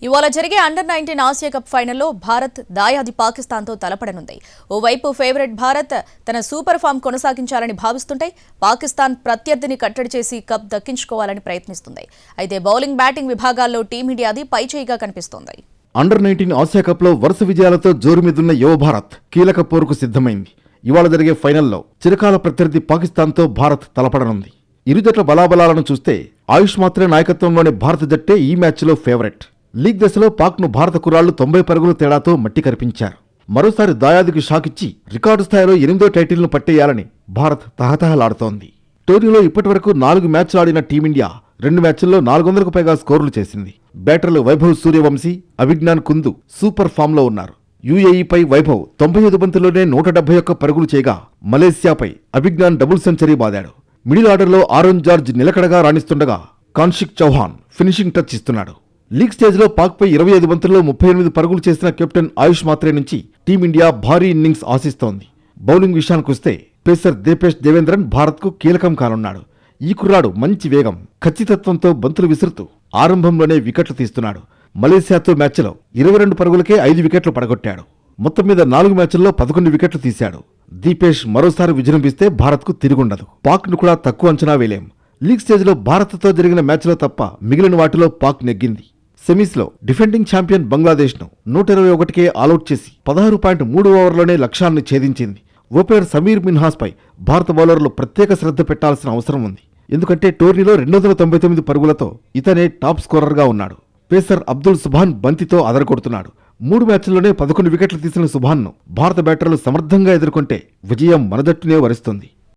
ఇవాళ జరిగే under-19 Asia cup ఫైనల్లో భారత్ దాయాది పాకిస్తాన్తో తలపడనుంది. ఓవైపు ఫేవరెట్ భారత్ తన సూపర్ ఫామ్ కొనసాగించాలని భావిస్తుంటే పాకిస్తాన్ ప్రత్యర్థిని కట్టడి చేసి కప్ దక్కించుకోవాలని ప్రయత్నిస్తుంది. అయితే బౌలింగ్, బ్యాటింగ్ విభాగాల్లో టీమిండియాది పైచేయిగా కనిపిస్తోంది. అండర్-19 ఆసియా కప్లో వరుస విజయాలతో జోరు మీదున్న యువ భారత్ కీలక పోరుకు సిద్ధమైంది. ఇవాళ జరిగే ఫైనల్లో చిరకాల ప్రత్యర్థి పాకిస్తాన్తో భారత్ తలపడనుంది. ఇరు జట్ల బలాబలాలను చూస్తే ఆయుష్ మాత్రే నాయకత్వంలోని భారత జట్టే ఈ మ్యాచ్లో ఫేవరెట్. లీగ్ దశలో పాక్ను భారత కుర్రాళ్లు 90 పరుగుల తేడాతో మట్టి కరిపించారు. మరోసారి దాయాదికి షాకిచ్చి రికార్డు స్థాయిలో 8వ టైటిల్ను పట్టేయాలని భారత్ తహతహలాడుతోంది. టోర్నీలో ఇప్పటివరకు 4 మ్యాచ్లు ఆడిన టీమిండియా 2 మ్యాచ్ల్లో 400కు పైగా స్కోర్లు చేసింది. బ్యాటర్లు వైభవ్ సూర్యవంశీ, అభిజ్ఞాన్ కుందు సూపర్ ఫామ్లో ఉన్నారు. యూఏఈపై వైభవ్ 95 బంతుల్లోనే 171 పరుగులు చేయగా మలేసియాపై అభిజ్ఞాన్ డబుల్ సెంచరీ బాదాడు. మిడిల్ ఆర్డర్లో ఆరోన్ జార్జ్ నిలకడగా రాణిస్తుండగా కాన్షిక్ చౌహాన్ ఫినిషింగ్ టచ్ ఇస్తున్నాడు. లీగ్ స్టేజ్లో పాక్పై 25 బంతుల్లో 38 పరుగులు చేసిన కెప్టెన్ ఆయుష్ మాత్రే నుంచి టీమిండియా భారీ ఇన్నింగ్స్ ఆశిస్తోంది. బౌలింగ్ విషయానికొస్తే పేసర్ దీపేష్ దేవేంద్రన్ భారత్కు కీలకం కానున్నాడు. ఈ కుర్రాడు మంచి వేగం, ఖచ్చితత్వంతో బంతులు విసురుతూ ఆరంభంలోనే వికెట్లు తీస్తున్నాడు. మలేసియాతో మ్యాచ్లో 22 పరుగులకే 5 వికెట్లు పడగొట్టాడు. మొత్తం మీద 4 మ్యాచ్ల్లో 11 వికెట్లు తీశాడు. దీపేష్ మరోసారి విజృంభిస్తే భారత్కు తిరుగుండదు. పాక్ను కూడా తక్కువ అంచనా వేలేం. లీగ్ స్టేజ్లో భారత్తో జరిగిన మ్యాచ్లో తప్ప మిగిలిన వాటిలో పాక్ నెగ్గింది. సెమీస్లో డిఫెండింగ్ ఛాంపియన్ బంగ్లాదేశ్ను 121కే ఆలౌట్ చేసి 16.3 ఓవర్లోనే లక్ష్యాన్ని ఛేదించింది. ఓపెనర్ సమీర్ మిన్హాస్పై భారత బౌలర్లు ప్రత్యేక శ్రద్ధ పెట్టాల్సిన అవసరం ఉంది. ఎందుకంటే టోర్నీలో 299 పరుగులతో ఇతనే టాప్ స్కోరర్గా ఉన్నాడు. పేసర్ అబ్దుల్ సుభాన్ బంతితో అదరగొడుతున్నాడు. 3 మ్యాచ్ల్లోనే 11 వికెట్లు తీసిన సుభాన్ను భారత బ్యాటర్లు సమర్థంగా ఎదుర్కొంటే విజయం మన జట్టునే వరిస్తుంది.